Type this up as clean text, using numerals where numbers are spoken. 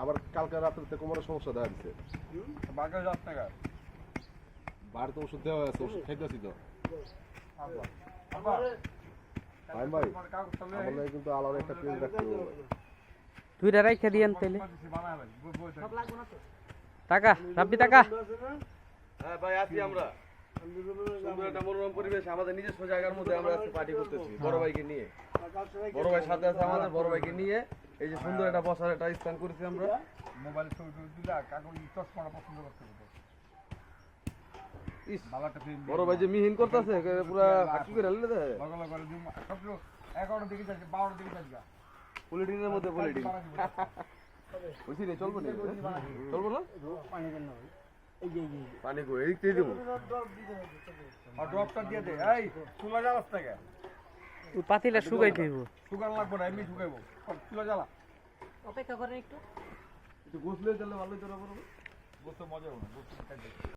আবার কালকে রাত্রিতে কোমরের সমস্যা দেখা দিচ্ছে। বাগা যাস না গা। বাড়িতে ওষুধ দেওয়া আছে, ওষুধ খাইতেছি তো। আব্বা ভাই ভাই আমার লাগে কিন্তু আলাদা একটা পেজ রাখতে হবে। দুইটা রাইখা দিয়েন তাইলে টাকা রাব্বি টাকা। হ্যাঁ ভাই আছি আমরা। সুন্দর একটা মনোরম পরিবেশ, আমাদের নিজস্ব জায়গার মধ্যে আমরা আজকে পার্টি করতেছি বড় ভাইকে নিয়ে। বড় ভাই সাথে আছে আমাদের, বড় ভাইকে নিয়ে এই যে সুন্দর একটা বসার একটা স্থান করেছি আমরা। মোবাইল ছবি দিলা কাকু চশমাটা পছন্দ করতে হবে। ইস বালাটা ফিল্ম বড় ভাই যে মিহিন করতেছে পুরা ফাঁকি করে লেলে দেয়। লগা করে দিম সবগুলো 11 দিকে যাচ্ছে 12 দিকে যাচ্ছে। পলিটিনের মধ্যে পলিটিন বুঝছি রে, চলবো না চলবো না পানি দেন না এই যে পানি কো এদিক থেকে দেবো। আর ড্রপটা দিয়ে দে। এই চুলা জ্বালাস না কে? ওই পাতিলা শুকাইতে হইব। সুগার লাগবে না, এমনি শুকাইবো। চুলা জ্বালা। অপেক্ষা করেন একটু। একটু গোসলে তাহলে ভালোই তোরা বড় বসে মজা হবে, বসে খাইতে।